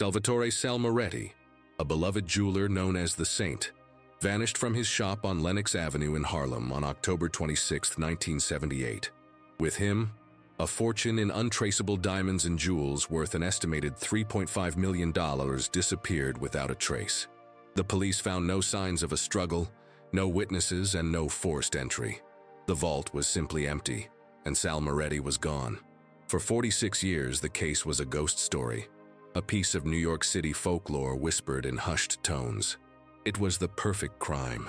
Salvatore Sal Moretti, a beloved jeweler known as the Saint, vanished from his shop on Lenox Avenue in Harlem on October 26, 1978. With him, a fortune in untraceable diamonds and jewels worth an estimated $3.5 million disappeared without a trace. The police found no signs of a struggle, no witnesses, and no forced entry. The vault was simply empty, and Sal Moretti was gone. For 46 years, the case was a ghost story, a piece of New York City folklore whispered in hushed tones. It was the perfect crime,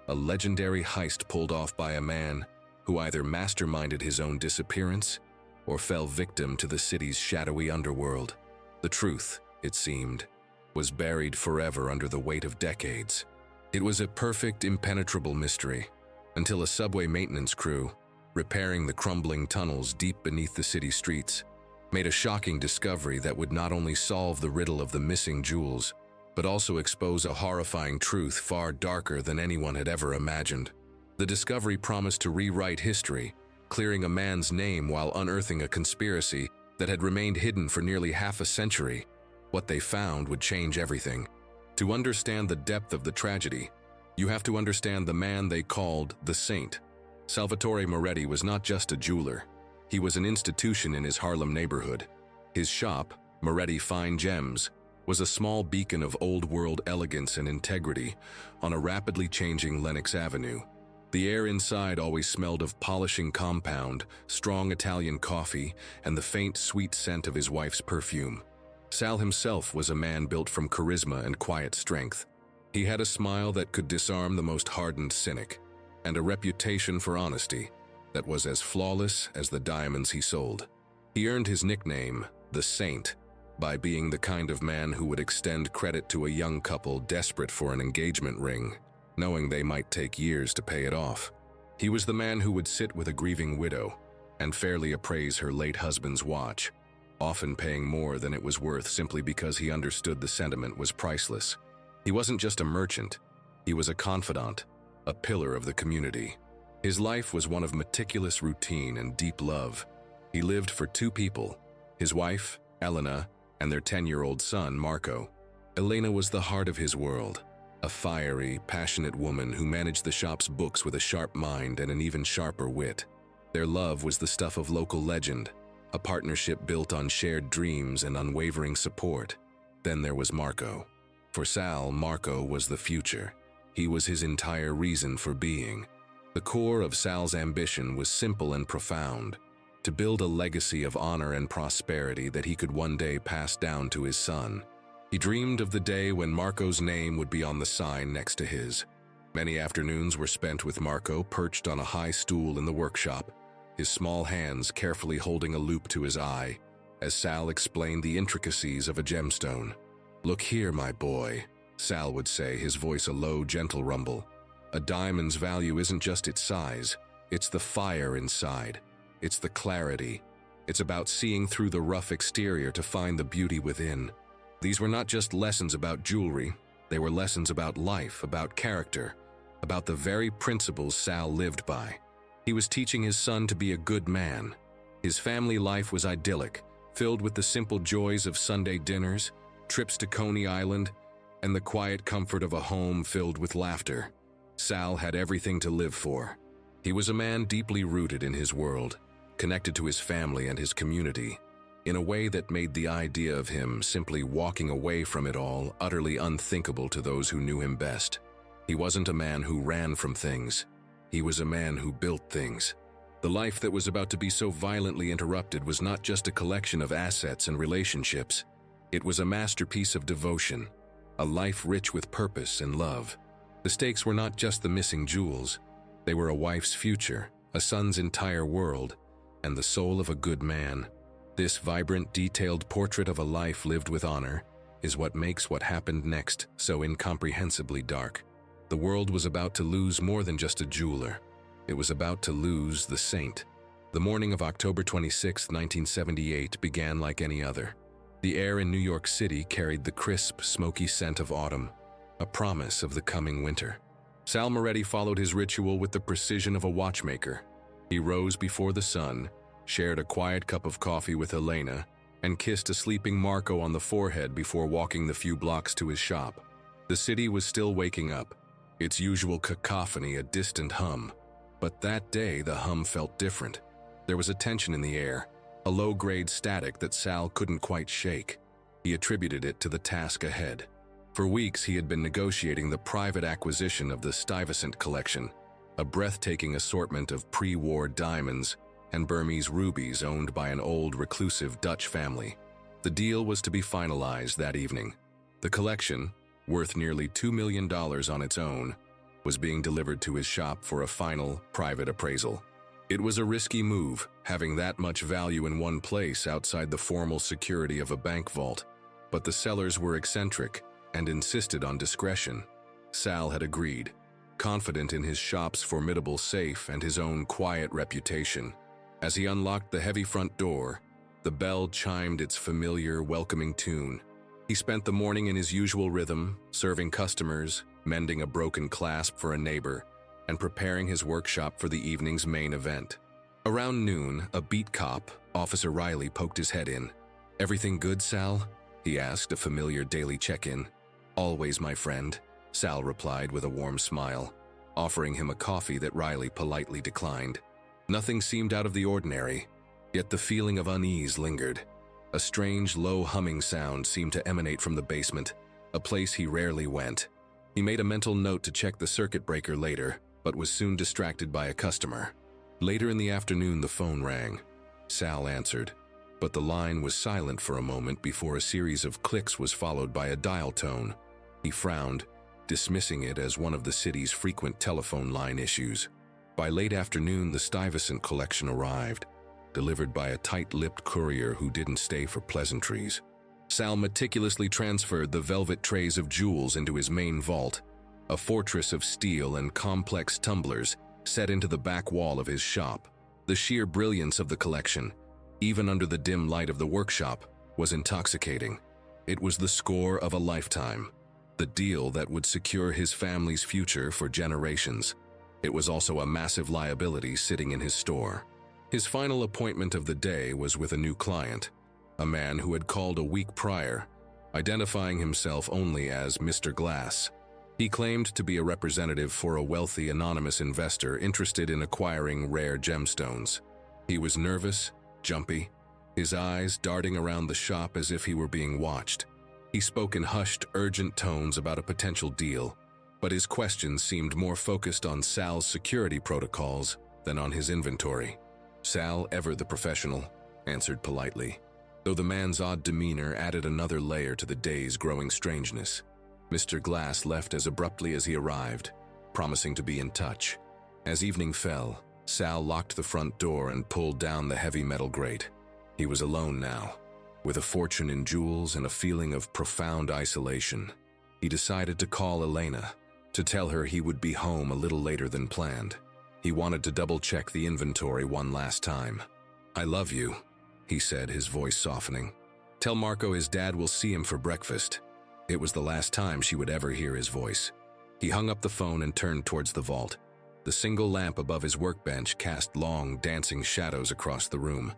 a legendary heist pulled off by a man who either masterminded his own disappearance or fell victim to the city's shadowy underworld. The truth, it seemed, was buried forever under the weight of decades. It was a perfect, impenetrable mystery, until a subway maintenance crew, repairing the crumbling tunnels deep beneath the city streets, made a shocking discovery that would not only solve the riddle of the missing jewels, but also expose a horrifying truth far darker than anyone had ever imagined. The discovery promised to rewrite history, clearing a man's name while unearthing a conspiracy that had remained hidden for nearly half a century. What they found would change everything. To understand the depth of the tragedy, you have to understand the man they called the Saint. Salvatore Moretti was not just a jeweler. He was an institution in his Harlem neighborhood. His shop, Moretti Fine Gems, was a small beacon of old-world elegance and integrity on a rapidly changing Lenox Avenue. The air inside always smelled of polishing compound, strong Italian coffee, and the faint, sweet scent of his wife's perfume. Sal himself was a man built from charisma and quiet strength. He had a smile that could disarm the most hardened cynic, and a reputation for honesty that was as flawless as the diamonds he sold. He earned his nickname, the Saint, by being the kind of man who would extend credit to a young couple desperate for an engagement ring, knowing they might take years to pay it off. He was the man who would sit with a grieving widow and fairly appraise her late husband's watch, often paying more than it was worth simply because he understood the sentiment was priceless. He wasn't just a merchant, he was a confidant, a pillar of the community. His life was one of meticulous routine and deep love. He lived for two people, his wife, Elena, and their 10-year-old son, Marco. Elena was the heart of his world, a fiery, passionate woman who managed the shop's books with a sharp mind and an even sharper wit. Their love was the stuff of local legend, a partnership built on shared dreams and unwavering support. Then there was Marco. For Sal, Marco was the future. He was his entire reason for being. The core of Sal's ambition was simple and profound: to build a legacy of honor and prosperity that he could one day pass down to his son. He dreamed of the day when Marco's name would be on the sign next to his. Many afternoons were spent with Marco perched on a high stool in the workshop, his small hands carefully holding a loupe to his eye, as Sal explained the intricacies of a gemstone. "Look here, my boy," Sal would say, his voice a low, gentle rumble. "A diamond's value isn't just its size, it's the fire inside. It's the clarity. It's about seeing through the rough exterior to find the beauty within." These were not just lessons about jewelry, they were lessons about life, about character, about the very principles Sal lived by. He was teaching his son to be a good man. His family life was idyllic, filled with the simple joys of Sunday dinners, trips to Coney Island, and the quiet comfort of a home filled with laughter. Sal had everything to live for. He was a man deeply rooted in his world, connected to his family and his community, in a way that made the idea of him simply walking away from it all utterly unthinkable to those who knew him best. He wasn't a man who ran from things. He was a man who built things. The life that was about to be so violently interrupted was not just a collection of assets and relationships. It was a masterpiece of devotion, a life rich with purpose and love. The stakes were not just the missing jewels. They were a wife's future, a son's entire world, and the soul of a good man. This vibrant, detailed portrait of a life lived with honor is what makes what happened next so incomprehensibly dark. The world was about to lose more than just a jeweler. It was about to lose the Saint. The morning of October 26, 1978 began like any other. The air in New York City carried the crisp, smoky scent of autumn, a promise of the coming winter. Sal Moretti followed his ritual with the precision of a watchmaker. He rose before the sun, shared a quiet cup of coffee with Elena, and kissed a sleeping Marco on the forehead before walking the few blocks to his shop. The city was still waking up, its usual cacophony a distant hum. But that day the hum felt different. There was a tension in the air, a low-grade static that Sal couldn't quite shake. He attributed it to the task ahead. For weeks he had been negotiating the private acquisition of the Stuyvesant collection, a breathtaking assortment of pre-war diamonds and Burmese rubies owned by an old reclusive Dutch family. The deal was to be finalized that evening. The collection, worth nearly $2 million on its own, was being delivered to his shop for a final, private appraisal. It was a risky move, having that much value in one place outside the formal security of a bank vault. But the sellers were eccentric and insisted on discretion. Sal had agreed, confident in his shop's formidable safe and his own quiet reputation. As he unlocked the heavy front door, the bell chimed its familiar, welcoming tune. He spent the morning in his usual rhythm, serving customers, mending a broken clasp for a neighbor, and preparing his workshop for the evening's main event. Around noon, a beat cop, Officer Riley, poked his head in. "Everything good, Sal?" he asked, a familiar daily check-in. "Always, my friend," Sal replied with a warm smile, offering him a coffee that Riley politely declined. Nothing seemed out of the ordinary, yet the feeling of unease lingered. A strange, low humming sound seemed to emanate from the basement, a place he rarely went. He made a mental note to check the circuit breaker later, but was soon distracted by a customer. Later in the afternoon, the phone rang. Sal answered, but the line was silent for a moment before a series of clicks was followed by a dial tone. He frowned, dismissing it as one of the city's frequent telephone line issues. By late afternoon, the Stuyvesant collection arrived, delivered by a tight-lipped courier who didn't stay for pleasantries. Sal meticulously transferred the velvet trays of jewels into his main vault, a fortress of steel and complex tumblers set into the back wall of his shop. The sheer brilliance of the collection, even under the dim light of the workshop, was intoxicating. It was the score of a lifetime, the deal that would secure his family's future for generations. It was also a massive liability sitting in his store. His final appointment of the day was with a new client, a man who had called a week prior, identifying himself only as Mr. Glass. He claimed to be a representative for a wealthy anonymous investor interested in acquiring rare gemstones. He was nervous, jumpy, his eyes darting around the shop as if he were being watched. He spoke in hushed, urgent tones about a potential deal, but his questions seemed more focused on Sal's security protocols than on his inventory. Sal, ever the professional, answered politely, though the man's odd demeanor added another layer to the day's growing strangeness. Mr. Glass left as abruptly as he arrived, promising to be in touch. As evening fell, Sal locked the front door and pulled down the heavy metal grate. He was alone now, with a fortune in jewels and a feeling of profound isolation. He decided to call Elena, to tell her he would be home a little later than planned. He wanted to double-check the inventory one last time. "I love you," he said, his voice softening. "Tell Marco his dad will see him for breakfast." It was the last time she would ever hear his voice. He hung up the phone and turned towards the vault. The single lamp above his workbench cast long, dancing shadows across the room.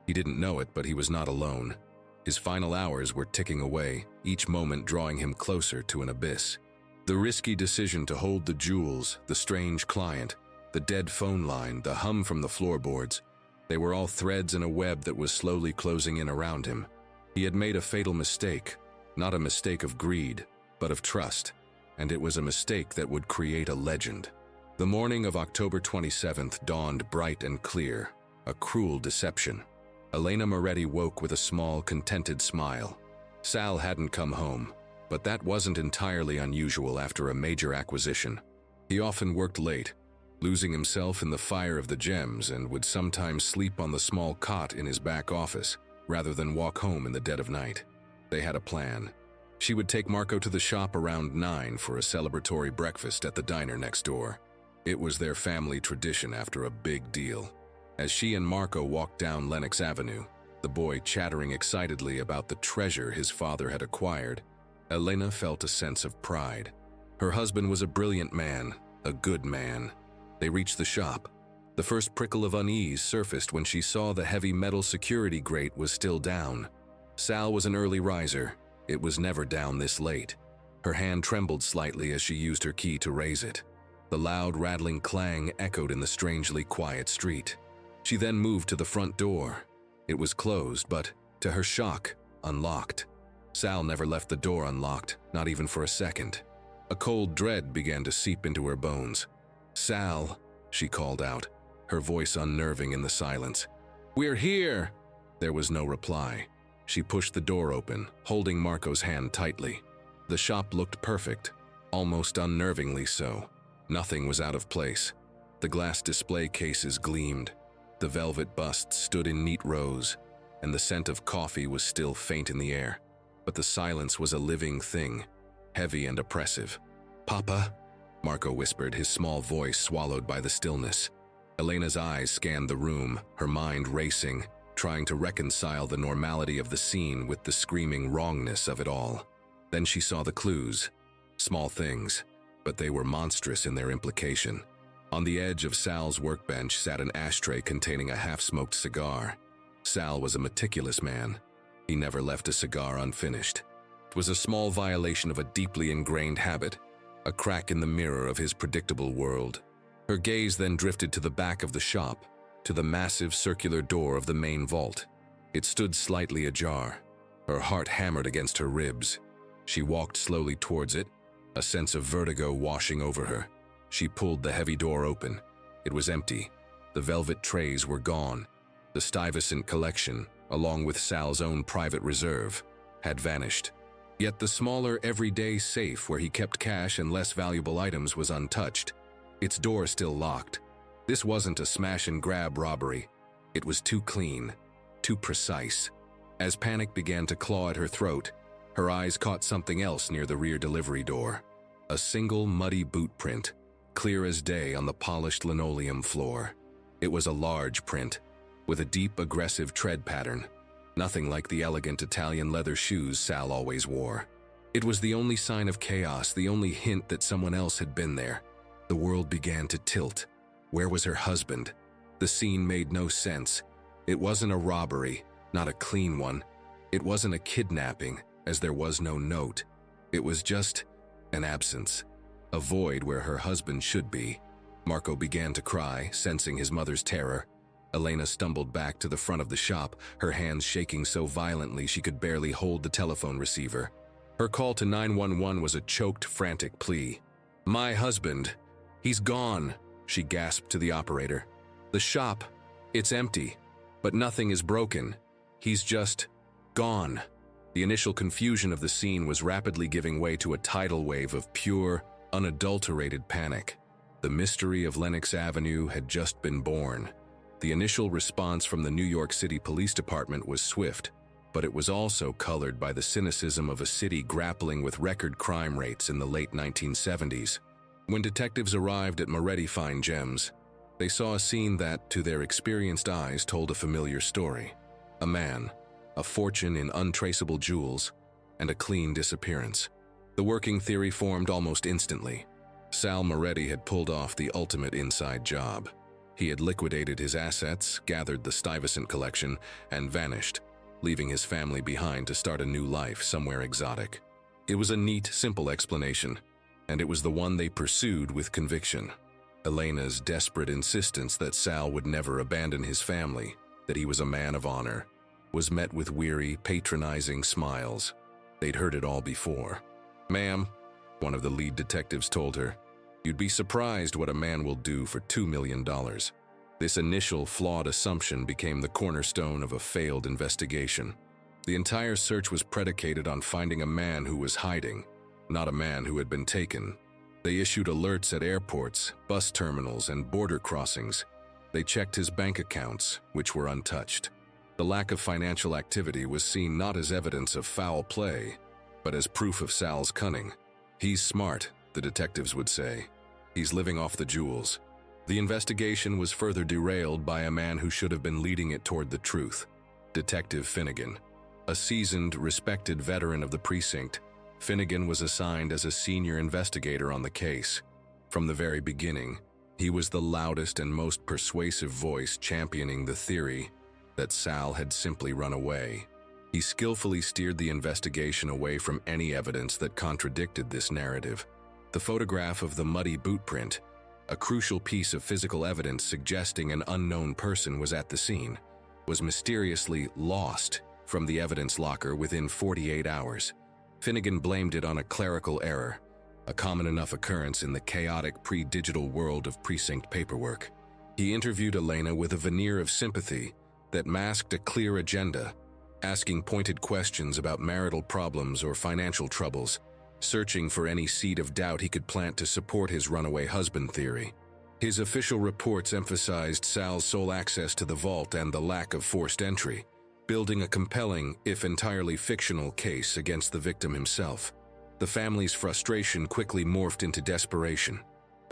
He didn't know it, but he was not alone. His final hours were ticking away, each moment drawing him closer to an abyss. The risky decision to hold the jewels, the strange client, the dead phone line, the hum from the floorboards, they were all threads in a web that was slowly closing in around him. He had made a fatal mistake, not a mistake of greed, but of trust, and it was a mistake that would create a legend. The morning of October 27th dawned bright and clear, a cruel deception. Elena Moretti woke with a small, contented smile. Sal hadn't come home, but that wasn't entirely unusual after a major acquisition. He often worked late, losing himself in the fire of the gems, and would sometimes sleep on the small cot in his back office, rather than walk home in the dead of night. They had a plan. She would take Marco to the shop around 9 for a celebratory breakfast at the diner next door. It was their family tradition after a big deal. As she and Marco walked down Lenox Avenue, the boy chattering excitedly about the treasure his father had acquired, Elena felt a sense of pride. Her husband was a brilliant man, a good man. They reached the shop. The first prickle of unease surfaced when she saw the heavy metal security grate was still down. Sal was an early riser. It was never down this late. Her hand trembled slightly as she used her key to raise it. The loud, rattling clang echoed in the strangely quiet street. She then moved to the front door. It was closed, but, to her shock, unlocked. Sal never left the door unlocked, not even for a second. A cold dread began to seep into her bones. "Sal," she called out, her voice unnerving in the silence. "We're here!" There was no reply. She pushed the door open, holding Marco's hand tightly. The shop looked perfect, almost unnervingly so. Nothing was out of place. The glass display cases gleamed. The velvet busts stood in neat rows, and the scent of coffee was still faint in the air. But the silence was a living thing, heavy and oppressive. "Papa?" Marco whispered, his small voice swallowed by the stillness. Elena's eyes scanned the room, her mind racing, trying to reconcile the normality of the scene with the screaming wrongness of it all. Then she saw the clues. Small things, but they were monstrous in their implication. On the edge of Sal's workbench sat an ashtray containing a half-smoked cigar. Sal was a meticulous man. He never left a cigar unfinished. It was a small violation of a deeply ingrained habit, a crack in the mirror of his predictable world. Her gaze then drifted to the back of the shop, to the massive circular door of the main vault. It stood slightly ajar. Her heart hammered against her ribs. She walked slowly towards it, a sense of vertigo washing over her. She pulled the heavy door open. It was empty. The velvet trays were gone. The Stuyvesant collection, along with Sal's own private reserve, had vanished. Yet the smaller, everyday safe where he kept cash and less valuable items was untouched. Its door still locked. This wasn't a smash-and-grab robbery. It was too clean, too precise. As panic began to claw at her throat, her eyes caught something else near the rear delivery door. A single muddy boot print, clear as day on the polished linoleum floor. It was a large print, with a deep, aggressive tread pattern. Nothing like the elegant Italian leather shoes Sal always wore. It was the only sign of chaos, the only hint that someone else had been there. The world began to tilt. Where was her husband? The scene made no sense. It wasn't a robbery, not a clean one. It wasn't a kidnapping, as there was no note. It was just an absence, a void where her husband should be. Marco began to cry, sensing his mother's terror. Elena stumbled back to the front of the shop, her hands shaking so violently she could barely hold the telephone receiver. Her call to 911 was a choked, frantic plea. "My husband, he's gone," she gasped to the operator. "The shop, it's empty, but nothing is broken. He's just gone." The initial confusion of the scene was rapidly giving way to a tidal wave of pure, unadulterated panic. The mystery of Lenox Avenue had just been born. The initial response from the New York City Police Department was swift, but it was also colored by the cynicism of a city grappling with record crime rates in the late 1970s. When detectives arrived at Moretti Fine Gems, they saw a scene that, to their experienced eyes, told a familiar story. A man, a fortune in untraceable jewels, and a clean disappearance. The working theory formed almost instantly. Sal Moretti had pulled off the ultimate inside job. He had liquidated his assets, gathered the Stuyvesant collection, and vanished, leaving his family behind to start a new life somewhere exotic. It was a neat, simple explanation, and it was the one they pursued with conviction. Elena's desperate insistence that Sal would never abandon his family, that he was a man of honor, was met with weary, patronizing smiles. They'd heard it all before. "Ma'am," one of the lead detectives told her, "you'd be surprised what a man will do for $2 million. This initial flawed assumption became the cornerstone of a failed investigation. The entire search was predicated on finding a man who was hiding, not a man who had been taken. They issued alerts at airports, bus terminals, and border crossings. They checked his bank accounts, which were untouched. The lack of financial activity was seen not as evidence of foul play, but as proof of Sal's cunning. He's smart, the detectives would say. He's living off the jewels." The investigation was further derailed by a man who should have been leading it toward the truth. Detective Finnegan. A seasoned, respected veteran of the precinct, Finnegan was assigned as a senior investigator on the case. From the very beginning, he was the loudest and most persuasive voice championing the theory that Sal had simply run away. He skillfully steered the investigation away from any evidence that contradicted this narrative. The photograph of the muddy boot print, a crucial piece of physical evidence suggesting an unknown person was at the scene, was mysteriously lost from the evidence locker within 48 hours. Finnegan blamed it on a clerical error, a common enough occurrence in the chaotic pre-digital world of precinct paperwork. He interviewed Elena with a veneer of sympathy that masked a clear agenda, asking pointed questions about marital problems or financial troubles, searching for any seed of doubt he could plant to support his runaway husband theory. His official reports emphasized Sal's sole access to the vault and the lack of forced entry, building a compelling, if entirely fictional, case against the victim himself. The family's frustration quickly morphed into desperation.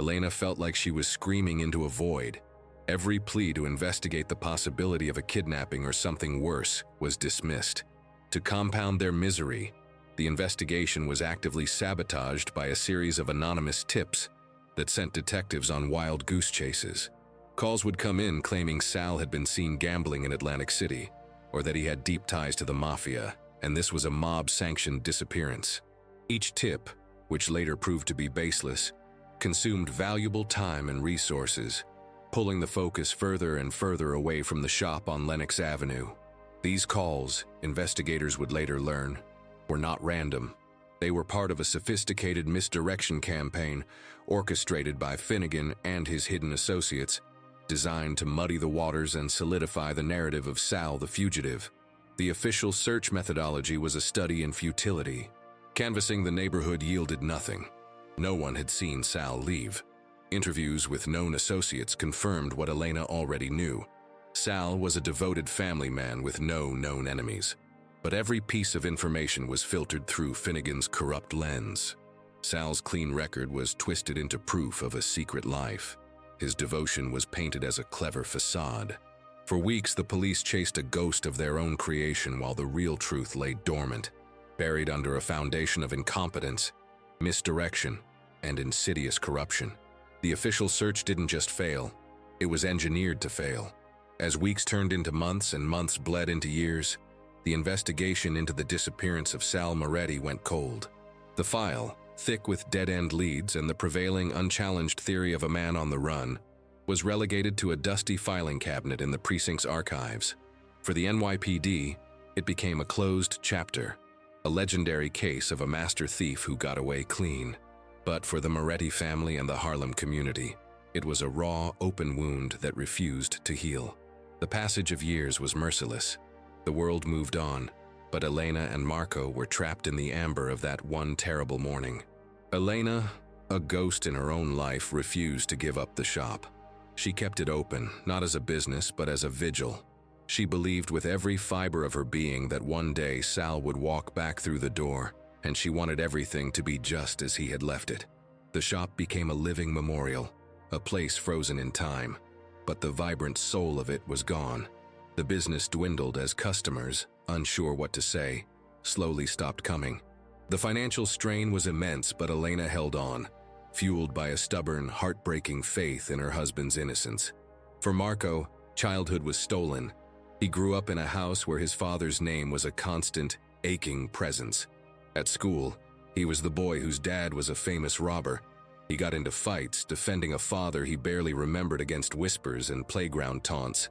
Elena felt like she was screaming into a void. Every plea to investigate the possibility of a kidnapping or something worse was dismissed. To compound their misery, the investigation was actively sabotaged by a series of anonymous tips that sent detectives on wild goose chases. Calls would come in claiming Sal had been seen gambling in Atlantic City, or that he had deep ties to the mafia, and this was a mob-sanctioned disappearance. Each tip, which later proved to be baseless, consumed valuable time and resources, pulling the focus further and further away from the shop on Lenox Avenue. These calls, investigators would later learn, were not random. They were part of a sophisticated misdirection campaign orchestrated by Finnegan and his hidden associates, designed to muddy the waters and solidify the narrative of Sal the fugitive. The official search methodology was a study in futility. Canvassing the neighborhood yielded nothing. No one had seen Sal leave. Interviews with known associates confirmed what Elena already knew. Sal was a devoted family man with no known enemies. But every piece of information was filtered through Finnegan's corrupt lens. Sal's clean record was twisted into proof of a secret life. His devotion was painted as a clever facade. For weeks, the police chased a ghost of their own creation while the real truth lay dormant, buried under a foundation of incompetence, misdirection, and insidious corruption. The official search didn't just fail, it was engineered to fail. As weeks turned into months and months bled into years, the investigation into the disappearance of Sal Moretti went cold. The file, thick with dead-end leads and the prevailing unchallenged theory of a man on the run, was relegated to a dusty filing cabinet in the precinct's archives. For the NYPD, it became a closed chapter, a legendary case of a master thief who got away clean. But for the Moretti family and the Harlem community, it was a raw, open wound that refused to heal. The passage of years was merciless. The world moved on, but Elena and Marco were trapped in the amber of that one terrible morning. Elena, a ghost in her own life, refused to give up the shop. She kept it open, not as a business, but as a vigil. She believed with every fiber of her being that one day Sal would walk back through the door, and she wanted everything to be just as he had left it. The shop became a living memorial, a place frozen in time, but the vibrant soul of it was gone. The business dwindled as customers, unsure what to say, slowly stopped coming. The financial strain was immense, but Elena held on, fueled by a stubborn, heartbreaking faith in her husband's innocence. For Marco, childhood was stolen. He grew up in a house where his father's name was a constant, aching presence. At school, he was the boy whose dad was a famous robber. He got into fights, defending a father he barely remembered against whispers and playground taunts.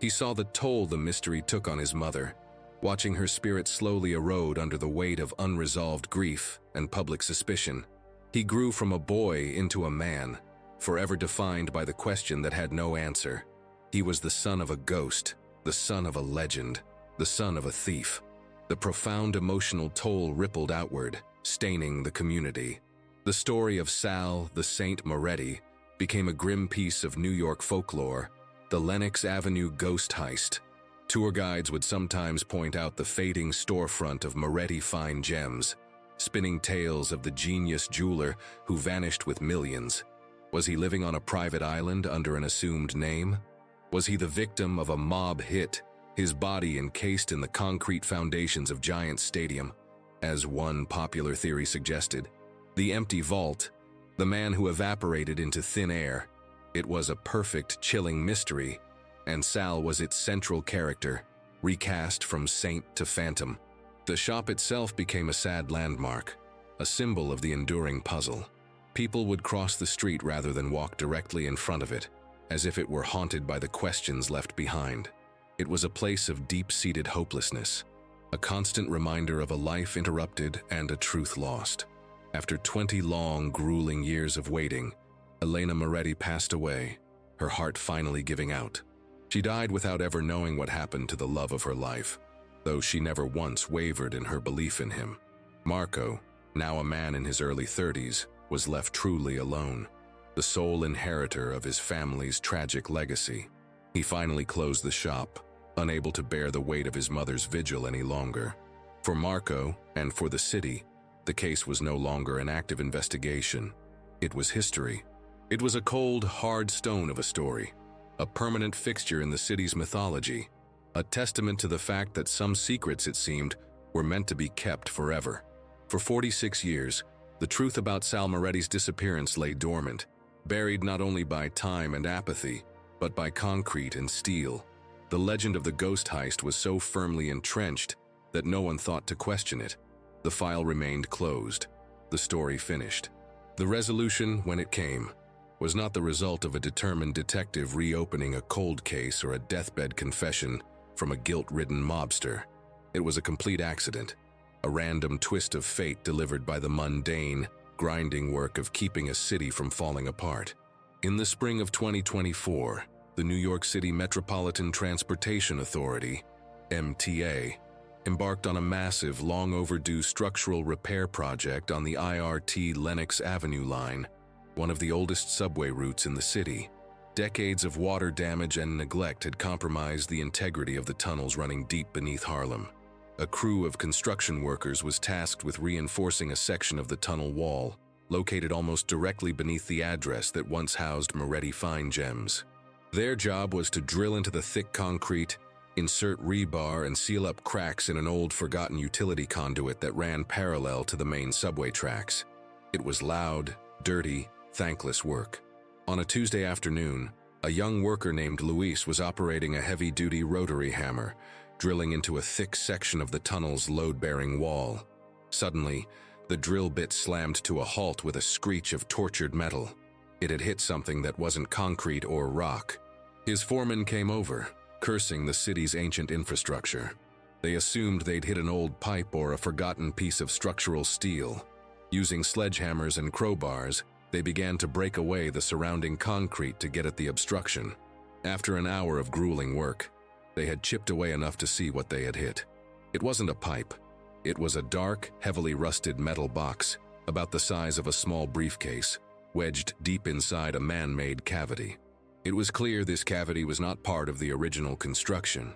He saw the toll the mystery took on his mother, watching her spirit slowly erode under the weight of unresolved grief and public suspicion. He grew from a boy into a man, forever defined by the question that had no answer. He was the son of a ghost, the son of a legend, the son of a thief. The profound emotional toll rippled outward, staining the community. The story of Sal, the Saint Moretti, became a grim piece of New York folklore, the Lenox Avenue ghost heist. Tour guides would sometimes point out the fading storefront of Moretti Fine Gems, spinning tales of the genius jeweler who vanished with millions. Was he living on a private island under an assumed name? Was he the victim of a mob hit, his body encased in the concrete foundations of Giant Stadium? As one popular theory suggested, the empty vault, the man who evaporated into thin air. It was a perfect, chilling mystery, and Sal was its central character, recast from saint to phantom. The shop itself became a sad landmark, a symbol of the enduring puzzle. People would cross the street rather than walk directly in front of it, as if it were haunted by the questions left behind. It was a place of deep-seated hopelessness, a constant reminder of a life interrupted and a truth lost. After 20 long, grueling years of waiting, Elena Moretti passed away, her heart finally giving out. She died without ever knowing what happened to the love of her life, though she never once wavered in her belief in him. Marco, now a man in his early 30s, was left truly alone, the sole inheritor of his family's tragic legacy. He finally closed the shop, unable to bear the weight of his mother's vigil any longer. For Marco, and for the city, the case was no longer an active investigation. It was history. It was a cold, hard stone of a story, a permanent fixture in the city's mythology, a testament to the fact that some secrets, it seemed, were meant to be kept forever. For 46 years, the truth about Sal Moretti's disappearance lay dormant, buried not only by time and apathy, but by concrete and steel. The legend of the ghost heist was so firmly entrenched that no one thought to question it. The file remained closed, the story finished. The resolution, when it came, was not the result of a determined detective reopening a cold case or a deathbed confession from a guilt-ridden mobster. It was a complete accident, a random twist of fate delivered by the mundane, grinding work of keeping a city from falling apart. In the spring of 2024, the New York City Metropolitan Transportation Authority, MTA, embarked on a massive, long-overdue structural repair project on the IRT Lenox Avenue line, one of the oldest subway routes in the city. Decades of water damage and neglect had compromised the integrity of the tunnels running deep beneath Harlem. A crew of construction workers was tasked with reinforcing a section of the tunnel wall, located almost directly beneath the address that once housed Moretti Fine Gems. Their job was to drill into the thick concrete, insert rebar, and seal up cracks in an old, forgotten utility conduit that ran parallel to the main subway tracks. It was loud, dirty, thankless work. On a Tuesday afternoon, a young worker named Luis was operating a heavy-duty rotary hammer, drilling into a thick section of the tunnel's load-bearing wall. Suddenly, the drill bit slammed to a halt with a screech of tortured metal. It had hit something that wasn't concrete or rock. His foreman came over, cursing the city's ancient infrastructure. They assumed they'd hit an old pipe or a forgotten piece of structural steel. Using sledgehammers and crowbars, they began to break away the surrounding concrete to get at the obstruction. After an hour of grueling work, they had chipped away enough to see what they had hit. It wasn't a pipe. It was a dark, heavily rusted metal box, about the size of a small briefcase, wedged deep inside a man-made cavity. It was clear this cavity was not part of the original construction.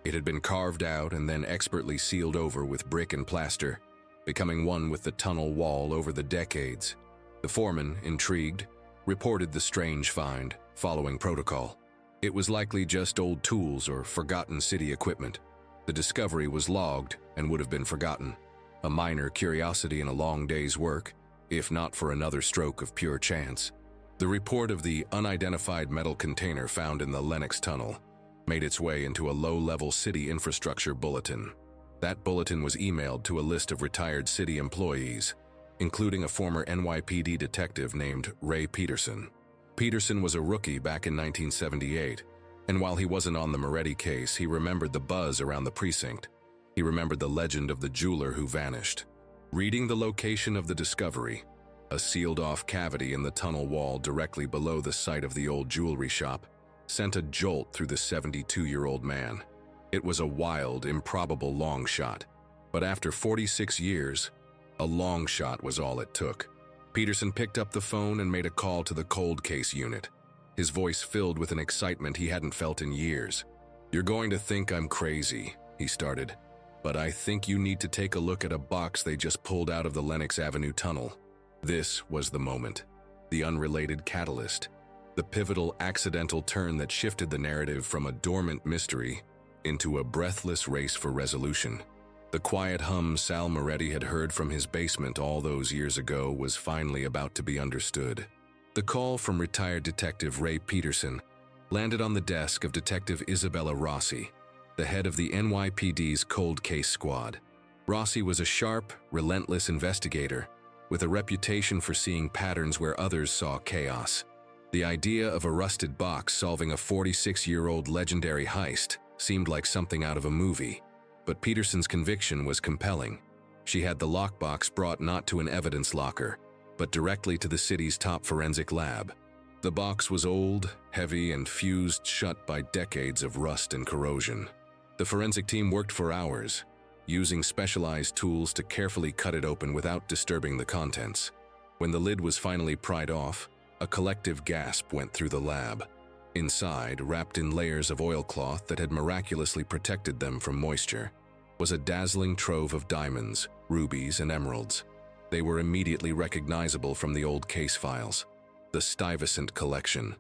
It had been carved out and then expertly sealed over with brick and plaster, becoming one with the tunnel wall over the decades. The foreman, intrigued, reported the strange find, following protocol. It was likely just old tools or forgotten city equipment. The discovery was logged and would have been forgotten, a minor curiosity in a long day's work, if not for another stroke of pure chance. The report of the unidentified metal container found in the Lenox tunnel made its way into a low-level city infrastructure bulletin. That bulletin was emailed to a list of retired city employees, including a former NYPD detective named Ray Peterson. Peterson was a rookie back in 1978, and while he wasn't on the Moretti case, he remembered the buzz around the precinct. He remembered the legend of the jeweler who vanished. Reading the location of the discovery, a sealed-off cavity in the tunnel wall directly below the site of the old jewelry shop, sent a jolt through the 72-year-old man. It was a wild, improbable long shot, but after 46 years, a long shot was all it took. Peterson picked up the phone and made a call to the cold case unit, his voice filled with an excitement he hadn't felt in years. "You're going to think I'm crazy," he started, "but I think you need to take a look at a box they just pulled out of the Lenox Avenue tunnel." This was the moment, the unrelated catalyst, the pivotal accidental turn that shifted the narrative from a dormant mystery into a breathless race for resolution. The quiet hum Sal Moretti had heard from his basement all those years ago was finally about to be understood. The call from retired Detective Ray Peterson landed on the desk of Detective Isabella Rossi, the head of the NYPD's cold case squad. Rossi was a sharp, relentless investigator with a reputation for seeing patterns where others saw chaos. The idea of a rusted box solving a 46-year-old legendary heist seemed like something out of a movie, but Peterson's conviction was compelling. She had the lockbox brought not to an evidence locker, but directly to the city's top forensic lab. The box was old, heavy, and fused shut by decades of rust and corrosion. The forensic team worked for hours, using specialized tools to carefully cut it open without disturbing the contents. When the lid was finally pried off, a collective gasp went through the lab. Inside, wrapped in layers of oilcloth that had miraculously protected them from moisture, was a dazzling trove of diamonds, rubies, and emeralds. They were immediately recognizable from the old case files, the Stuyvesant collection.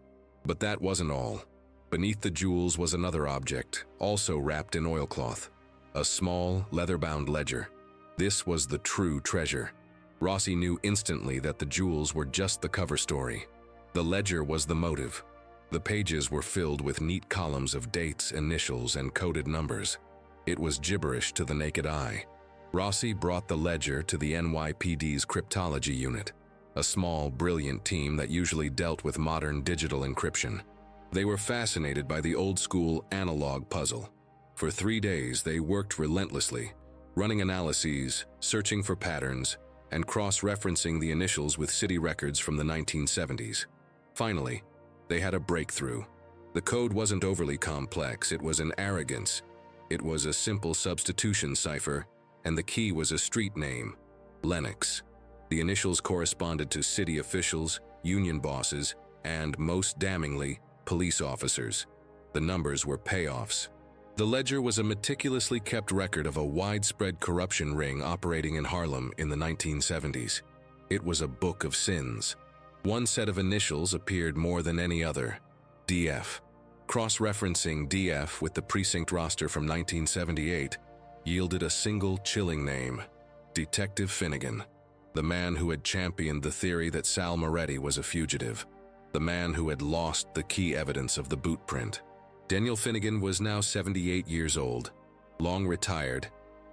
But that wasn't all. Beneath the jewels was another object, also wrapped in oilcloth. A small, leather-bound ledger. This was the true treasure. Rossi knew instantly that the jewels were just the cover story. The ledger was the motive. The pages were filled with neat columns of dates, initials, and coded numbers. It was gibberish to the naked eye. Rossi brought the ledger to the NYPD's cryptology unit, a small, brilliant team that usually dealt with modern digital encryption. They were fascinated by the old-school analog puzzle. For 3 days, they worked relentlessly, running analyses, searching for patterns, and cross-referencing the initials with city records from the 1970s. Finally, they had a breakthrough. The code wasn't overly complex, it was an arrogance. It was a simple substitution cipher, and the key was a street name, Lenox. The initials corresponded to city officials, union bosses, and, most damningly, police officers. The numbers were payoffs. The ledger was a meticulously kept record of a widespread corruption ring operating in Harlem in the 1970s. It was a book of sins. One set of initials appeared more than any other, DF. Cross-referencing DF with the precinct roster from 1978 yielded a single chilling name, Detective Finnegan, the man who had championed the theory that Sal Moretti was a fugitive, the man who had lost the key evidence of the boot print. Daniel Finnegan was now 78 years old, long retired,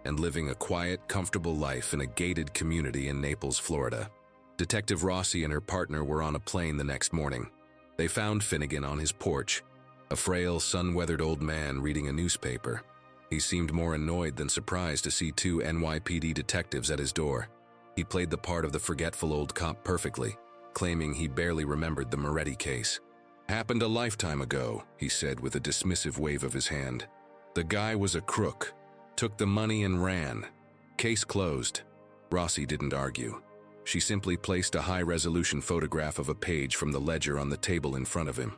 and living a quiet, comfortable life in a gated community in Naples, Florida. Detective Rossi and her partner were on a plane the next morning. They found Finnegan on his porch, a frail, sun-weathered old man reading a newspaper. He seemed more annoyed than surprised to see 2 NYPD detectives at his door. He played the part of the forgetful old cop perfectly, claiming he barely remembered the Moretti case. "Happened a lifetime ago," he said with a dismissive wave of his hand. "The guy was a crook, took the money and ran. Case closed." Rossi didn't argue. She simply placed a high-resolution photograph of a page from the ledger on the table in front of him.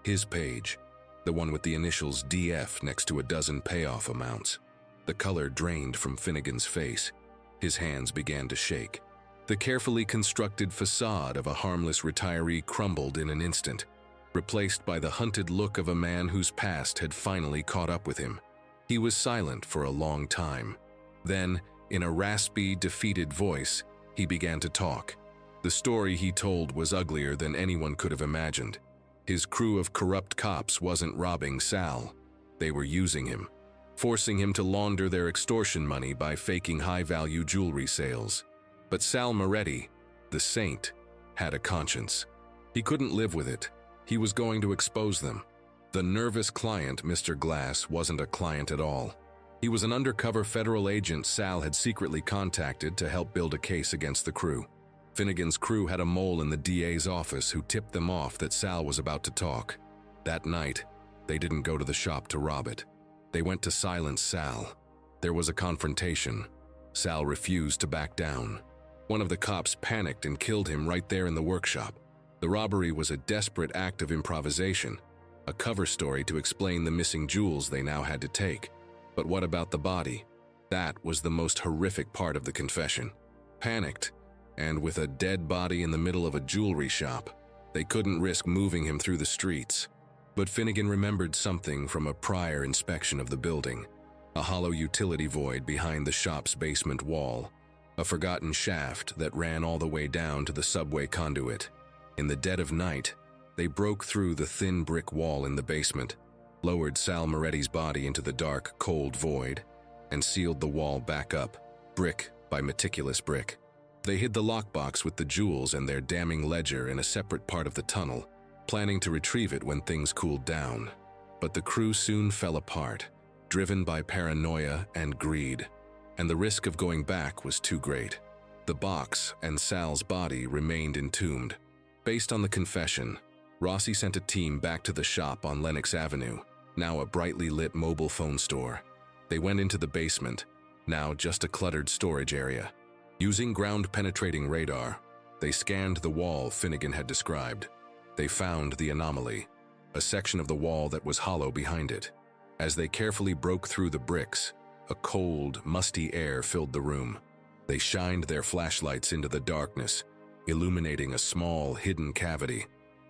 His page, the one with the initials DF next to a dozen payoff amounts. The color drained from Finnegan's face. His hands began to shake. The carefully constructed facade of a harmless retiree crumbled in an instant, replaced by the hunted look of a man whose past had finally caught up with him. He was silent for a long time. Then, in a raspy, defeated voice, he began to talk. The story he told was uglier than anyone could have imagined. His crew of corrupt cops wasn't robbing Sal. They were using him, forcing him to launder their extortion money by faking high-value jewelry sales. But Sal Moretti, the saint, had a conscience. He couldn't live with it. He was going to expose them. The nervous client, Mr. Glass, wasn't a client at all. He was an undercover federal agent Sal had secretly contacted to help build a case against the crew. Finnegan's crew had a mole in the DA's office who tipped them off that Sal was about to talk. That night, they didn't go to the shop to rob it. They went to silence Sal. There was a confrontation. Sal refused to back down. One of the cops panicked and killed him right there in the workshop. The robbery was a desperate act of improvisation, a cover story to explain the missing jewels they now had to take. But what about the body? That was the most horrific part of the confession. Panicked, and with a dead body in the middle of a jewelry shop, they couldn't risk moving him through the streets. But Finnegan remembered something from a prior inspection of the building, a hollow utility void behind the shop's basement wall, a forgotten shaft that ran all the way down to the subway conduit. In the dead of night, they broke through the thin brick wall in the basement. lowered Sal Moretti's body into the dark, cold void, and sealed the wall back up, brick by meticulous brick. They hid the lockbox with the jewels and their damning ledger in a separate part of the tunnel, planning to retrieve it when things cooled down. But the crew soon fell apart, driven by paranoia and greed, and the risk of going back was too great. The box and Sal's body remained entombed. Based on the confession, Rossi sent a team back to the shop on Lenox Avenue, now a brightly lit mobile phone store. They went into the basement, now just a cluttered storage area. Using ground-penetrating radar, they scanned the wall Finnegan had described. They found the anomaly, a section of the wall that was hollow behind it. As they carefully broke through the bricks, a cold, musty air filled the room. They shined their flashlights into the darkness, illuminating a small, hidden cavity.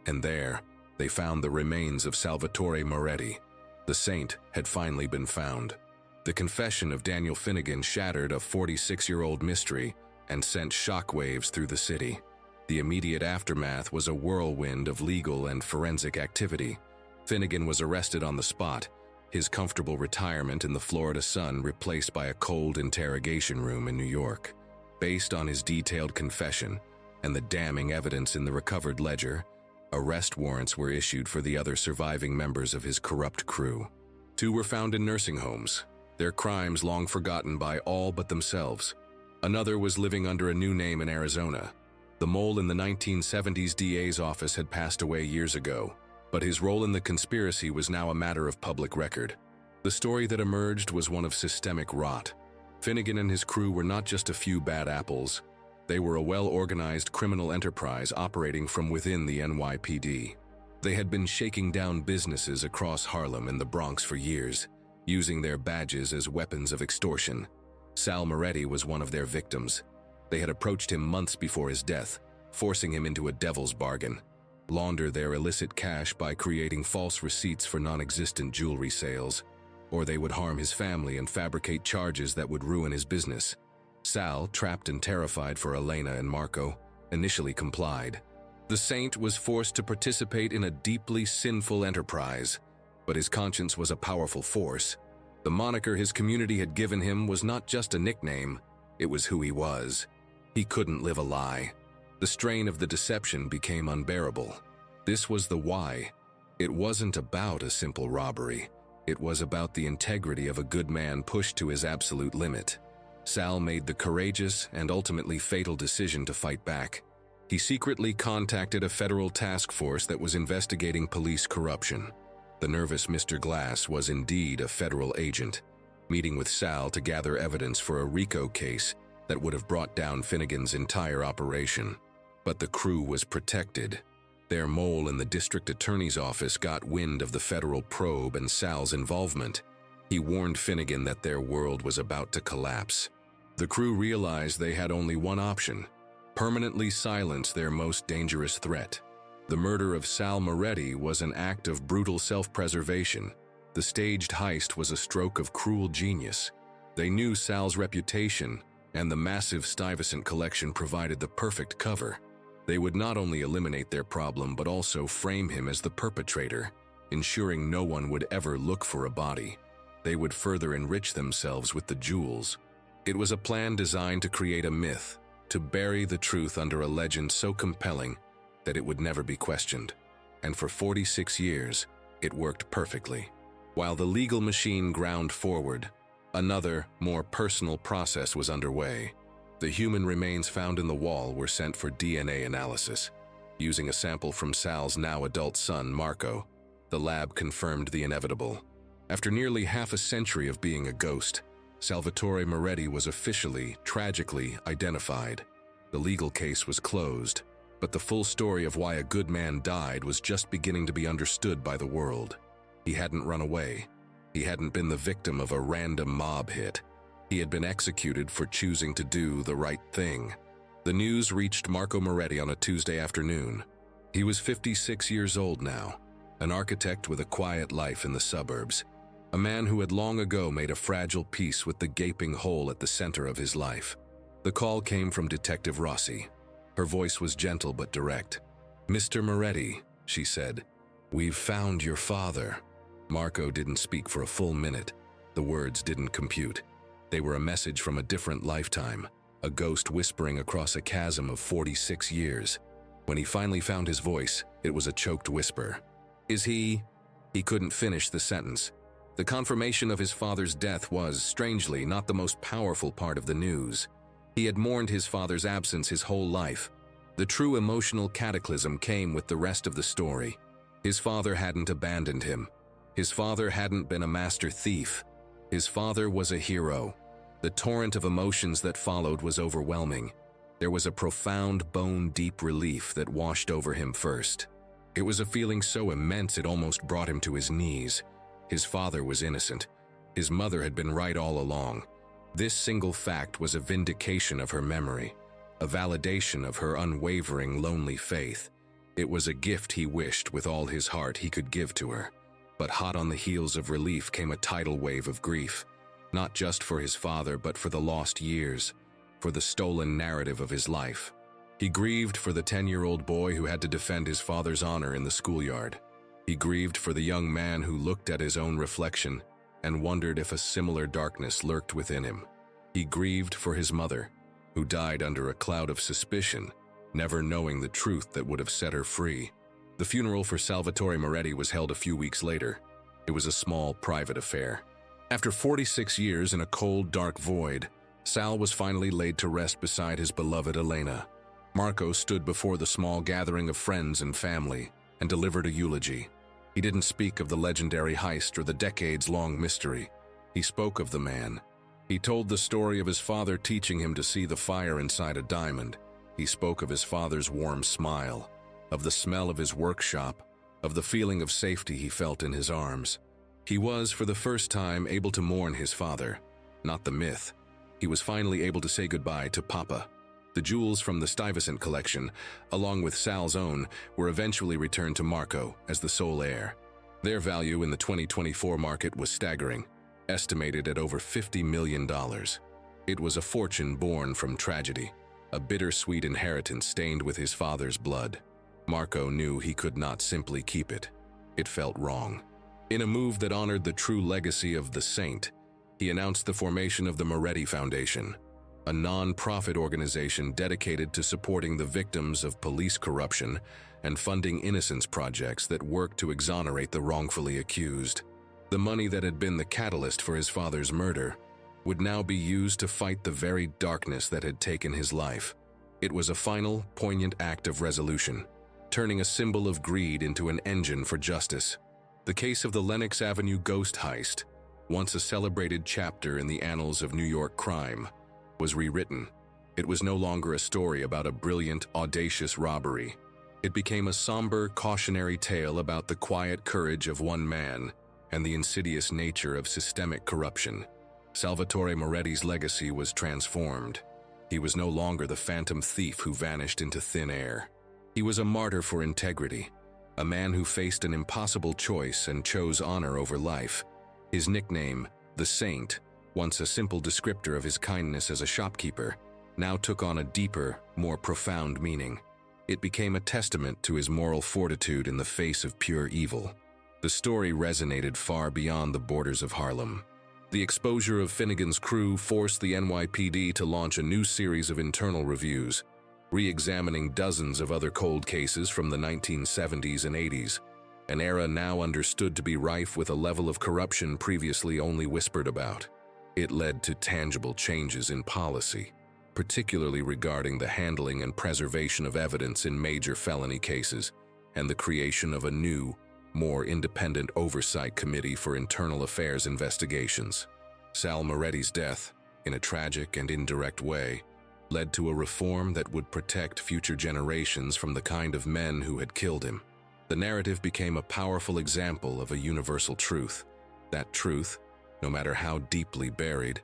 And there, they found the remains of Salvatore Moretti. The saint had finally been found. The confession of Daniel Finnegan shattered a 46-year-old mystery and sent shockwaves through the city. The immediate aftermath was a whirlwind of legal and forensic activity. Finnegan was arrested on the spot, his comfortable retirement in the Florida sun replaced by a cold interrogation room in New York. Based on his detailed confession and the damning evidence in the recovered ledger, arrest warrants were issued for the other surviving members of his corrupt crew. 2 were found in nursing homes, their crimes long forgotten by all but themselves. Another was living under a new name in Arizona. The mole in the 1970s DA's office had passed away years ago, but his role in the conspiracy was now a matter of public record. The story that emerged was one of systemic rot. Finnegan and his crew were not just a few bad apples. They were a well-organized criminal enterprise operating from within the NYPD. They had been shaking down businesses across Harlem and the Bronx for years, using their badges as weapons of extortion. Sal Moretti was one of their victims. They had approached him months before his death, forcing him into a devil's bargain. Launder their illicit cash by creating false receipts for non-existent jewelry sales, or they would harm his family and fabricate charges that would ruin his business. Sal, trapped and terrified for Elena and Marco, initially complied. The saint was forced to participate in a deeply sinful enterprise, but his conscience was a powerful force. The moniker his community had given him was not just a nickname, it was who he was. He couldn't live a lie. The strain of the deception became unbearable. This was the why. It wasn't about a simple robbery. It was about the integrity of a good man pushed to his absolute limit. Sal made the courageous and ultimately fatal decision to fight back. He secretly contacted a federal task force that was investigating police corruption. The nervous Mr. Glass was indeed a federal agent, meeting with Sal to gather evidence for a RICO case that would have brought down Finnegan's entire operation. But the crew was protected. Their mole in the district attorney's office got wind of the federal probe and Sal's involvement. He warned Finnegan that their world was about to collapse. The crew realized they had only one option: permanently silence their most dangerous threat. The murder of Sal Moretti was an act of brutal self-preservation. The staged heist was a stroke of cruel genius. They knew Sal's reputation, and the massive Stuyvesant collection provided the perfect cover. They would not only eliminate their problem but also frame him as the perpetrator, ensuring no one would ever look for a body. They would further enrich themselves with the jewels. It was a plan designed to create a myth, to bury the truth under a legend so compelling that it would never be questioned. And for 46 years, it worked perfectly. While the legal machine ground forward, another, more personal process was underway. The human remains found in the wall were sent for DNA analysis. Using a sample from Sal's now adult son, Marco, the lab confirmed the inevitable. After nearly half a century of being a ghost, Salvatore Moretti was officially, tragically identified. The legal case was closed, but the full story of why a good man died was just beginning to be understood by the world. He hadn't run away. He hadn't been the victim of a random mob hit. He had been executed for choosing to do the right thing. The news reached Marco Moretti on a Tuesday afternoon. He was 56 years old now, an architect with a quiet life in the suburbs, a man who had long ago made a fragile peace with the gaping hole at the center of his life. The call came from Detective Rossi. Her voice was gentle but direct. "Mr. Moretti," she said, "we've found your father." Marco didn't speak for a full minute. The words didn't compute. They were a message from a different lifetime, a ghost whispering across a chasm of 46 years. When he finally found his voice, it was a choked whisper. "Is he?" He couldn't finish the sentence. The confirmation of his father's death was, strangely, not the most powerful part of the news. He had mourned his father's absence his whole life. The true emotional cataclysm came with the rest of the story. His father hadn't abandoned him. His father hadn't been a master thief. His father was a hero. The torrent of emotions that followed was overwhelming. There was a profound, bone-deep relief that washed over him first. It was a feeling so immense it almost brought him to his knees. His father was innocent. His mother had been right all along. This single fact was a vindication of her memory, a validation of her unwavering, lonely faith. It was a gift he wished with all his heart he could give to her. But hot on the heels of relief came a tidal wave of grief, not just for his father, but for the lost years, for the stolen narrative of his life. He grieved for the 10-year-old boy who had to defend his father's honor in the schoolyard. He grieved for the young man who looked at his own reflection and wondered if a similar darkness lurked within him. He grieved for his mother, who died under a cloud of suspicion, never knowing the truth that would have set her free. The funeral for Salvatore Moretti was held a few weeks later. It was a small, private affair. After 46 years in a cold, dark void, Sal was finally laid to rest beside his beloved Elena. Marco stood before the small gathering of friends and family and delivered a eulogy. He didn't speak of the legendary heist or the decades-long mystery. He spoke of the man. He told the story of his father teaching him to see the fire inside a diamond. He spoke of his father's warm smile, of the smell of his workshop, of the feeling of safety he felt in his arms. He was, for the first time, able to mourn his father, not the myth. He was finally able to say goodbye to Papa. The jewels from the Stuyvesant collection, along with Sal's own, were eventually returned to Marco as the sole heir. Their value in the 2024 market was staggering, estimated at over $50 million. It was a fortune born from tragedy, a bittersweet inheritance stained with his father's blood. Marco knew he could not simply keep it. It felt wrong. In a move that honored the true legacy of the saint, he announced the formation of the Moretti Foundation, a non-profit organization dedicated to supporting the victims of police corruption and funding innocence projects that work to exonerate the wrongfully accused. The money that had been the catalyst for his father's murder would now be used to fight the very darkness that had taken his life. It was a final, poignant act of resolution, turning a symbol of greed into an engine for justice. The case of the Lenox Avenue ghost heist, once a celebrated chapter in the annals of New York crime, was rewritten. It was no longer a story about a brilliant, audacious robbery. It became a somber, cautionary tale about the quiet courage of one man and the insidious nature of systemic corruption. Salvatore Moretti's legacy was transformed. He was no longer the phantom thief who vanished into thin air. He was a martyr for integrity, a man who faced an impossible choice and chose honor over life. His nickname, the Saint, once a simple descriptor of his kindness as a shopkeeper, now took on a deeper, more profound meaning. It became a testament to his moral fortitude in the face of pure evil. The story resonated far beyond the borders of Harlem. The exposure of Finnegan's crew forced the NYPD to launch a new series of internal reviews, re-examining dozens of other cold cases from the 1970s and 80s, an era now understood to be rife with a level of corruption previously only whispered about. It led to tangible changes in policy, particularly regarding the handling and preservation of evidence in major felony cases, and the creation of a new, more independent oversight committee for internal affairs investigations. Sal Moretti's death, in a tragic and indirect way, led to a reform that would protect future generations from the kind of men who had killed him. The narrative became a powerful example of a universal truth. That truth, no matter how deeply buried,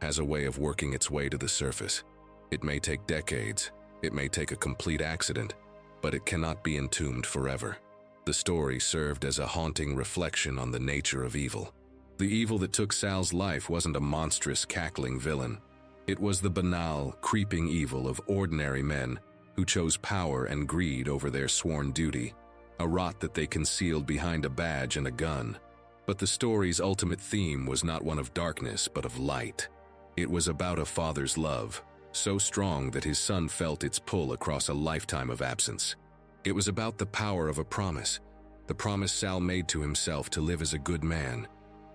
has a way of working its way to the surface. It may take decades, it may take a complete accident, but it cannot be entombed forever. The story served as a haunting reflection on the nature of evil. The evil that took Sal's life wasn't a monstrous, cackling villain. It was the banal, creeping evil of ordinary men who chose power and greed over their sworn duty, a rot that they concealed behind a badge and a gun. But the story's ultimate theme was not one of darkness, but of light. It was about a father's love, so strong that his son felt its pull across a lifetime of absence. It was about the power of a promise, the promise Sal made to himself to live as a good man,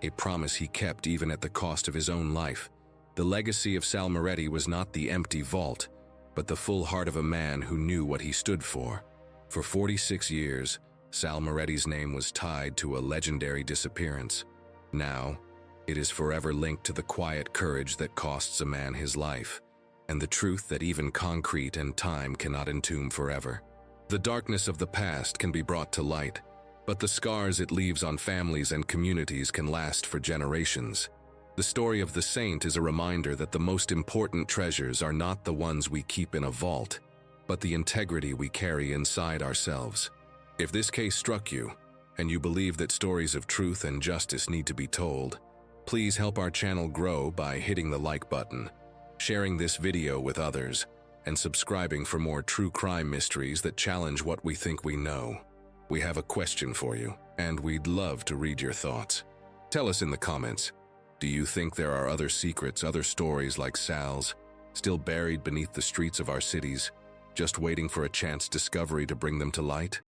a promise he kept even at the cost of his own life. The legacy of Sal Moretti was not the empty vault, but the full heart of a man who knew what he stood for. For 46 years, Sal Moretti's name was tied to a legendary disappearance. Now, it is forever linked to the quiet courage that costs a man his life, and the truth that even concrete and time cannot entomb forever. The darkness of the past can be brought to light, but the scars it leaves on families and communities can last for generations. The story of the saint is a reminder that the most important treasures are not the ones we keep in a vault, but the integrity we carry inside ourselves. If this case struck you, and you believe that stories of truth and justice need to be told, please help our channel grow by hitting the like button, sharing this video with others, and subscribing for more true crime mysteries that challenge what we think we know. We have a question for you, and we'd love to read your thoughts. Tell us in the comments, do you think there are other secrets, other stories like Sal's, still buried beneath the streets of our cities, just waiting for a chance discovery to bring them to light?